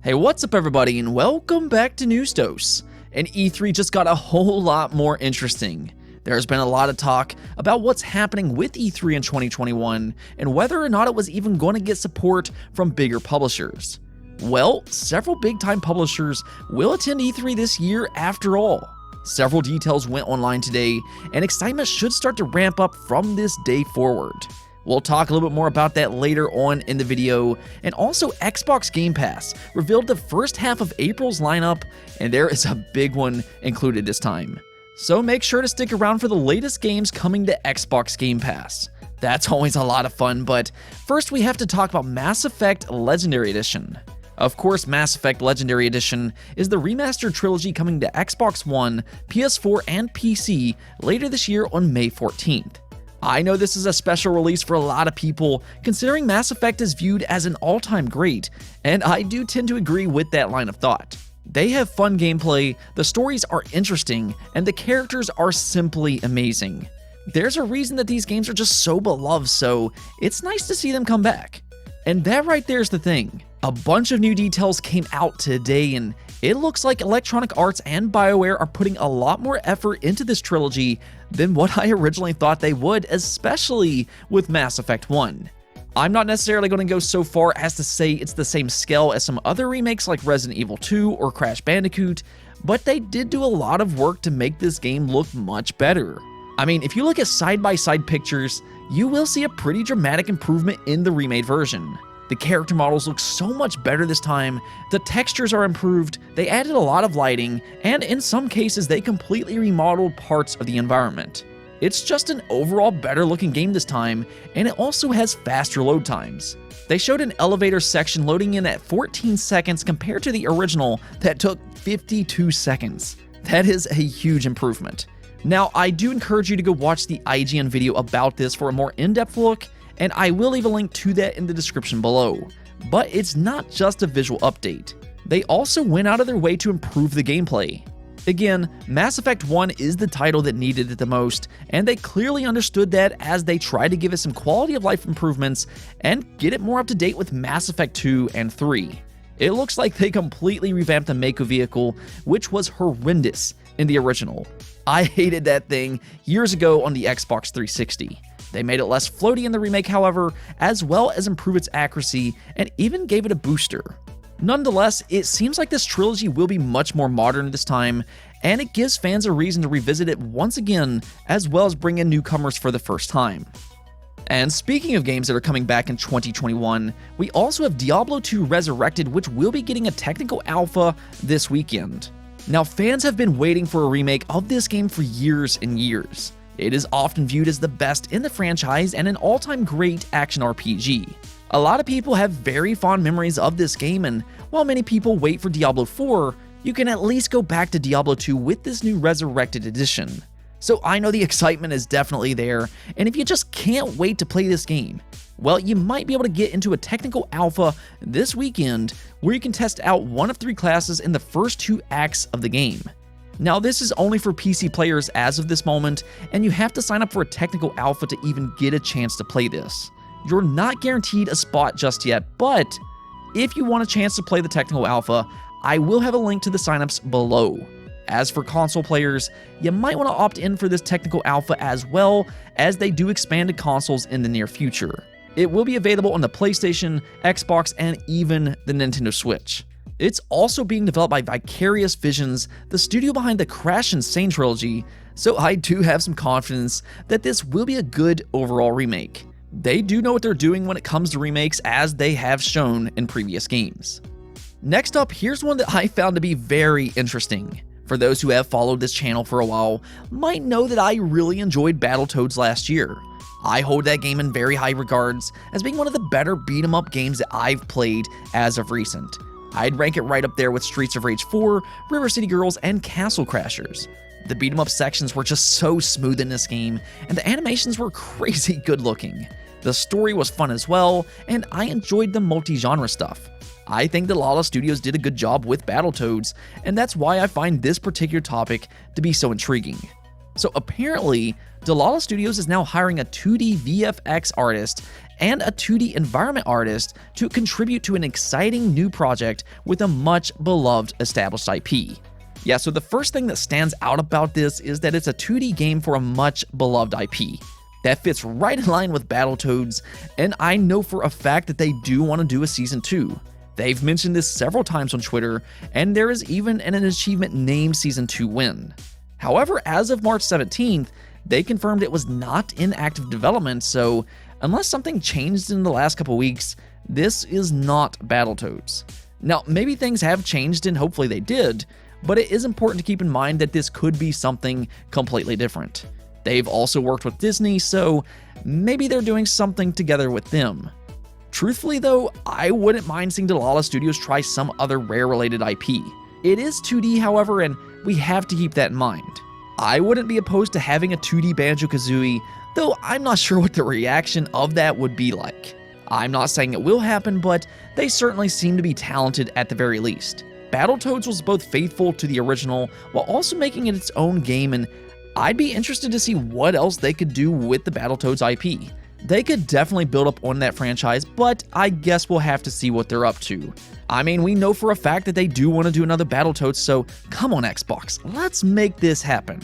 Hey, what's up everybody, and welcome back to News Dose. And E3 just got a whole lot more interesting. There's been a lot of talk about what's happening with E3 in 2021 and whether or not it was even going to get support from bigger publishers. Well, several big-time publishers will attend E3 this year after all. Several details went online today, and excitement should start to ramp up from this day forward. We'll talk a little bit more about that later on in the video, and also Xbox Game Pass revealed the first half of April's lineup, and there is a big one included this time. So make sure to stick around for the latest games coming to Xbox Game Pass. That's always a lot of fun, but first we have to talk about Mass Effect Legendary Edition. Of course, Mass Effect Legendary Edition is the remastered trilogy coming to Xbox One, PS4, and PC later this year on May 14th. I know this is a special release for a lot of people, considering Mass Effect is viewed as an all-time great, and I do tend to agree with that line of thought. They have fun gameplay, the stories are interesting, and the characters are simply amazing. There's a reason that these games are just so beloved, so it's nice to see them come back. And that right there's the thing. A bunch of new details came out today, and it looks like Electronic Arts and BioWare are putting a lot more effort into this trilogy than what I originally thought they would, especially with Mass Effect 1. I'm not necessarily going to go so far as to say it's the same scale as some other remakes like Resident Evil 2 or Crash Bandicoot, but they did do a lot of work to make this game look much better. I mean, if you look at side-by-side pictures, you will see a pretty dramatic improvement in the remade version. The character models look so much better this time, the textures are improved, they added a lot of lighting, and in some cases they completely remodeled parts of the environment. It's just an overall better looking game this time, and it also has faster load times. They showed an elevator section loading in at 14 seconds compared to the original that took 52 seconds. That is a huge improvement. Now, I do encourage you to go watch the IGN video about this for a more in-depth look, and I will leave a link to that in the description below. But it's not just a visual update. They also went out of their way to improve the gameplay. Again, Mass Effect 1 is the title that needed it the most, and they clearly understood that as they tried to give it some quality of life improvements and get it more up to date with Mass Effect 2 and 3. It looks like they completely revamped the Mako vehicle, which was horrendous in the original. I hated that thing years ago on the Xbox 360. They made it less floaty in the remake, however, as well as improve its accuracy and even gave it a booster. Nonetheless, it seems like this trilogy will be much more modern this time, and it gives fans a reason to revisit it once again, as well as bring in newcomers for the first time. And speaking of games that are coming back in 2021, we also have Diablo 2 Resurrected, which will be getting a technical alpha this weekend. Now, fans have been waiting for a remake of this game for years and years. It is often viewed as the best in the franchise and an all-time great action RPG. A lot of people have very fond memories of this game, and while many people wait for Diablo 4, you can at least go back to Diablo 2 with this new Resurrected edition. So I know the excitement is definitely there, and if you just can't wait to play this game, well, you might be able to get into a technical alpha this weekend where you can test out one of 3 classes in the first 2 acts of the game. Now, this is only for PC players as of this moment, and you have to sign up for a technical alpha to even get a chance to play this. You're not guaranteed a spot just yet, but if you want a chance to play the technical alpha, I will have a link to the signups below. As for console players, you might want to opt in for this technical alpha as well, as they do expand to consoles in the near future. It will be available on the PlayStation, Xbox, and even the Nintendo Switch. It's also being developed by Vicarious Visions, the studio behind the Crash Insane trilogy, so I do have some confidence that this will be a good overall remake. They do know what they're doing when it comes to remakes, as they have shown in previous games. Next up, here's one that I found to be very interesting. For those who have followed this channel for a while, might know that I really enjoyed Battletoads last year. I hold that game in very high regards as being one of the better beat-em-up games that I've played as of recent. I'd rank it right up there with Streets of Rage 4, River City Girls, and Castle Crashers. The beat-em-up sections were just so smooth in this game, and the animations were crazy good looking. The story was fun as well, and I enjoyed the multi-genre stuff. I think Dlala Studios did a good job with Battletoads, and that's why I find this particular topic to be so intriguing. So apparently, Dlala Studios is now hiring a 2D VFX artist and a 2D environment artist to contribute to an exciting new project with a much beloved established IP. Yeah, so the first thing that stands out about this is that it's a 2D game for a much beloved IP. That fits right in line with Battletoads, and I know for a fact that they do want to do a Season 2. They've mentioned this several times on Twitter, and there is even an achievement named Season 2 Win. However, as of March 17th, they confirmed it was not in active development, so unless something changed in the last couple weeks, this is not Battletoads. Now, maybe things have changed and hopefully they did, but it is important to keep in mind that this could be something completely different. They've also worked with Disney, so maybe they're doing something together with them. Truthfully though, I wouldn't mind seeing Dlala Studios try some other Rare-related IP. It is 2D, however, and we have to keep that in mind. I wouldn't be opposed to having a 2D Banjo-Kazooie, though I'm not sure what the reaction of that would be like. I'm not saying it will happen, but they certainly seem to be talented at the very least. Battletoads was both faithful to the original while also making it its own game, and I'd be interested to see what else they could do with the Battletoads IP. They could definitely build up on that franchise, but I guess we'll have to see what they're up to. I mean, we know for a fact that they do want to do another Battletoads, so come on Xbox, let's make this happen.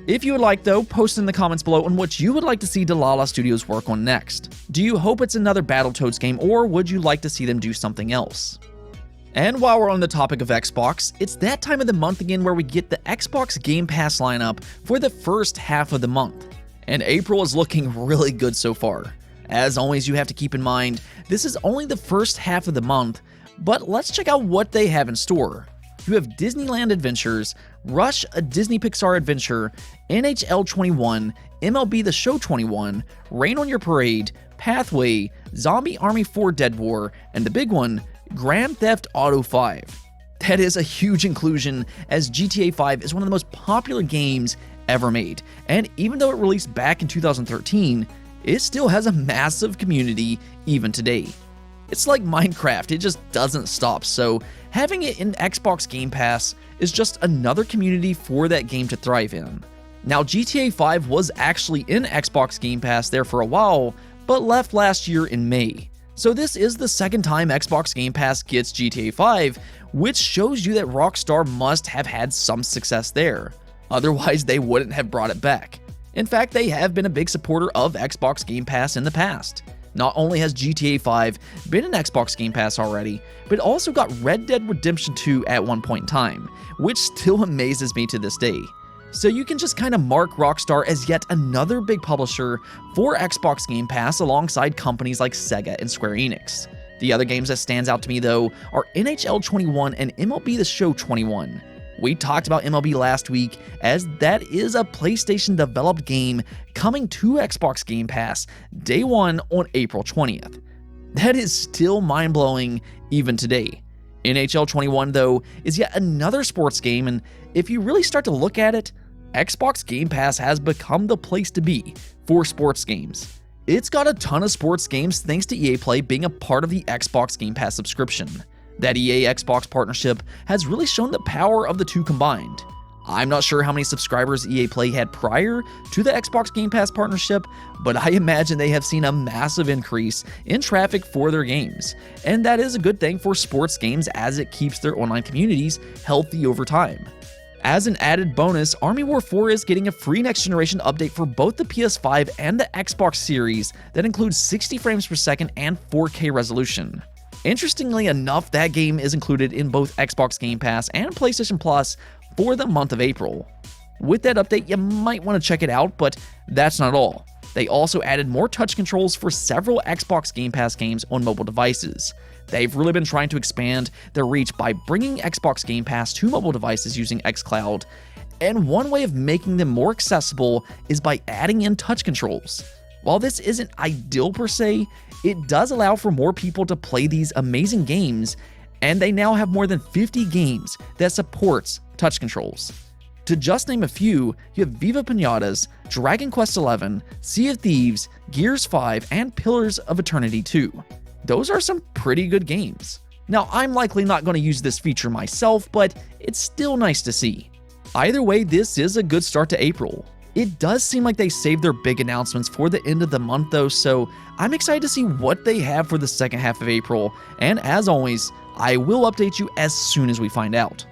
If you would like though, post in the comments below on what you would like to see Dlala Studios work on next. Do you hope it's another Battletoads game, or would you like to see them do something else? And while we're on the topic of Xbox, it's that time of the month again where we get the Xbox Game Pass lineup for the first half of the month. And April is looking really good so far. As always, you have to keep in mind, this is only the first half of the month, but let's check out what they have in store. You have Disneyland Adventures, Rush, a Disney Pixar adventure, NHL 21, MLB The Show 21, Rain on Your Parade, Pathway, Zombie Army 4 Dead War, and the big one, Grand Theft Auto 5. That is a huge inclusion, as GTA 5 is one of the most popular games ever made, and even though it released back in 2013, it still has a massive community even today. It's like Minecraft, it just doesn't stop, so having it in Xbox Game Pass is just another community for that game to thrive in. Now, GTA 5 was actually in Xbox Game Pass there for a while, but left last year in May. So this is the second time Xbox Game Pass gets GTA 5, which shows you that Rockstar must have had some success there. Otherwise, they wouldn't have brought it back. In fact, they have been a big supporter of Xbox Game Pass in the past. Not only has GTA 5 been in Xbox Game Pass already, but it also got Red Dead Redemption 2 at one point in time, which still amazes me to this day. So you can just kind of mark Rockstar as yet another big publisher for Xbox Game Pass alongside companies like Sega and Square Enix. The other games that stands out to me though are NHL 21 and MLB The Show 21. We talked about MLB last week, as that is a PlayStation developed game coming to Xbox Game Pass day one on April 20th. That is still mind-blowing even today. NHL 21 though is yet another sports game, and if you really start to look at it, Xbox Game Pass has become the place to be for sports games. It's got a ton of sports games thanks to EA Play being a part of the Xbox Game Pass subscription. That EA Xbox partnership has really shown the power of the two combined. I'm not sure how many subscribers EA Play had prior to the Xbox Game Pass partnership, but I imagine they have seen a massive increase in traffic for their games, and that is a good thing for sports games as it keeps their online communities healthy over time. As an added bonus, Army War 4 is getting a free next generation update for both the PS5 and the Xbox Series that includes 60 frames per second and 4K resolution. Interestingly enough, that game is included in both Xbox Game Pass and PlayStation Plus for the month of April. With that update, you might want to check it out, but that's not all. They also added more touch controls for several Xbox Game Pass games on mobile devices. They've really been trying to expand their reach by bringing Xbox Game Pass to mobile devices using xCloud, and one way of making them more accessible is by adding in touch controls. While this isn't ideal per se, it does allow for more people to play these amazing games, and they now have more than 50 games that supports touch controls. To just name a few, you have Viva Pinatas, Dragon Quest XI, Sea of Thieves, Gears 5, and Pillars of Eternity 2. Those are some pretty good games. Now, I'm likely not going to use this feature myself, but it's still nice to see. Either way, this is a good start to April. It does seem like they saved their big announcements for the end of the month though, so I'm excited to see what they have for the second half of April, and as always, I will update you as soon as we find out.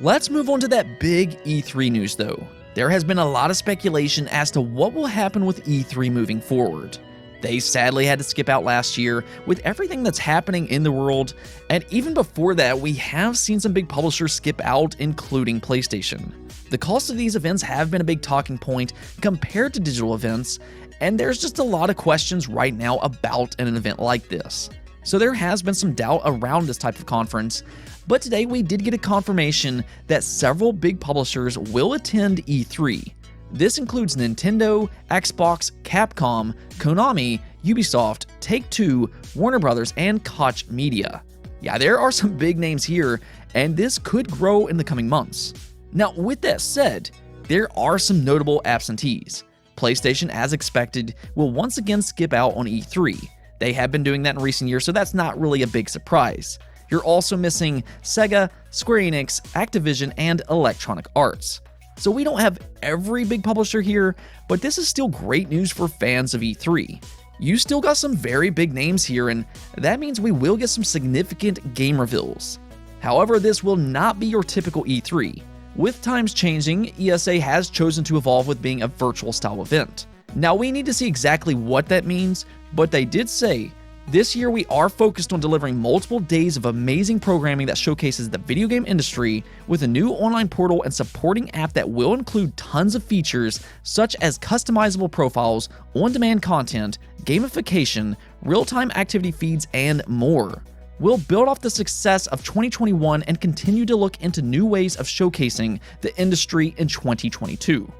Let's move on to that big E3 news though. There has been a lot of speculation as to what will happen with E3 moving forward. They sadly had to skip out last year with everything that's happening in the world, and even before that, we have seen some big publishers skip out, including PlayStation. The cost of these events have been a big talking point compared to digital events, and there's just a lot of questions right now about an event like this. So there has been some doubt around this type of conference, but today we did get a confirmation that several big publishers will attend E3. This includes Nintendo, Xbox, Capcom, Konami, Ubisoft, Take-Two, Warner Bros., and Koch Media. Yeah, there are some big names here, and this could grow in the coming months. Now, with that said, there are some notable absentees. PlayStation, as expected, will once again skip out on E3. They have been doing that in recent years, so that's not really a big surprise. You're also missing Sega, Square Enix, Activision, and Electronic Arts. So we don't have every big publisher here, but this is still great news for fans of E3. You still got some very big names here, and that means we will get some significant game reveals. However, this will not be your typical E3. With times changing, ESA has chosen to evolve with being a virtual style event. Now we need to see exactly what that means, but they did say, this year we are focused on delivering multiple days of amazing programming that showcases the video game industry with a new online portal and supporting app that will include tons of features such as customizable profiles, on-demand content, gamification, real-time activity feeds, and more. We'll build off the success of 2021 and continue to look into new ways of showcasing the industry in 2022.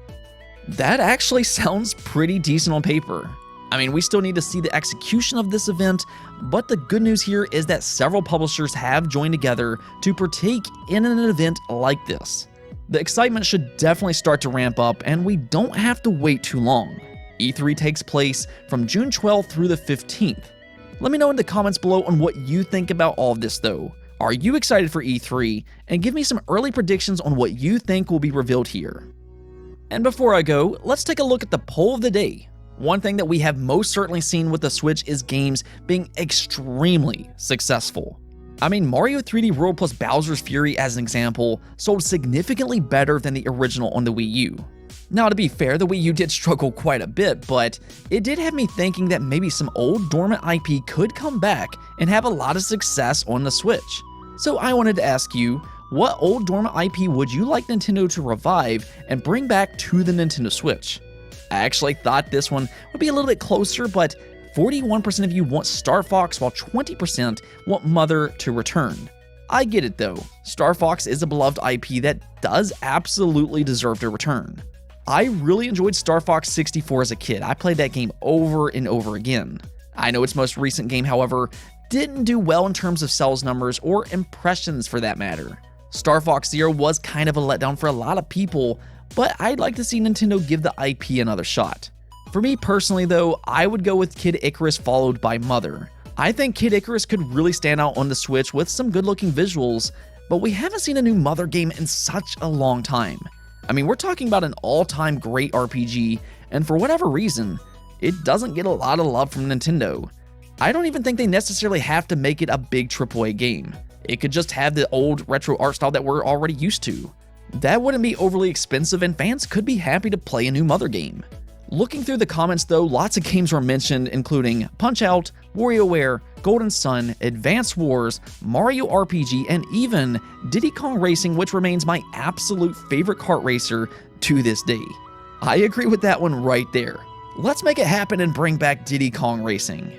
That actually sounds pretty decent on paper. I mean, we still need to see the execution of this event, but the good news here is that several publishers have joined together to partake in an event like this. The excitement should definitely start to ramp up, and we don't have to wait too long. E3 takes place from June 12th through the 15th. Let me know in the comments below on what you think about all of this though. Are you excited for E3? And give me some early predictions on what you think will be revealed here. And before I go, let's take a look at the poll of the day. One thing that we have most certainly seen with the Switch is games being extremely successful. I mean, Mario 3D World plus Bowser's Fury as an example sold significantly better than the original on the Wii U. Now, to be fair, the Wii U did struggle quite a bit, but it did have me thinking that maybe some old dormant IP could come back and have a lot of success on the Switch. So I wanted to ask you, what old dormant IP would you like Nintendo to revive and bring back to the Nintendo Switch? I actually thought this one would be a little bit closer, but 41% of you want Star Fox while 20% want Mother to return. I get it though, Star Fox is a beloved IP that does absolutely deserve to return. I really enjoyed Star Fox 64 as a kid. I played that game over and over again. I know its most recent game, however, didn't do well in terms of sales numbers or impressions for that matter. Star Fox Zero was kind of a letdown for a lot of people, but I'd like to see Nintendo give the IP another shot. For me personally though, I would go with Kid Icarus followed by Mother. I think Kid Icarus could really stand out on the Switch with some good looking visuals, but we haven't seen a new Mother game in such a long time. I mean, we're talking about an all-time great RPG, and for whatever reason, it doesn't get a lot of love from Nintendo. I don't even think they necessarily have to make it a big AAA game. It could just have the old retro art style that we're already used to. That wouldn't be overly expensive, and fans could be happy to play a new Mother game. Looking through the comments though, lots of games were mentioned, including Punch-Out, WarioWare, Golden Sun, Advance Wars, Mario RPG, and even Diddy Kong Racing, which remains my absolute favorite kart racer to this day. I agree with that one right there. Let's make it happen and bring back Diddy Kong Racing.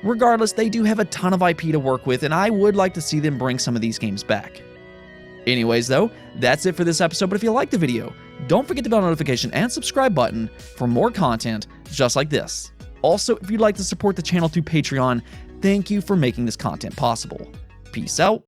Regardless, they do have a ton of IP to work with, and I would like to see them bring some of these games back. Anyways though, that's it for this episode, but if you liked the video, don't forget the bell notification and subscribe button for more content just like this. Also, if you'd like to support the channel through Patreon, thank you for making this content possible. Peace out.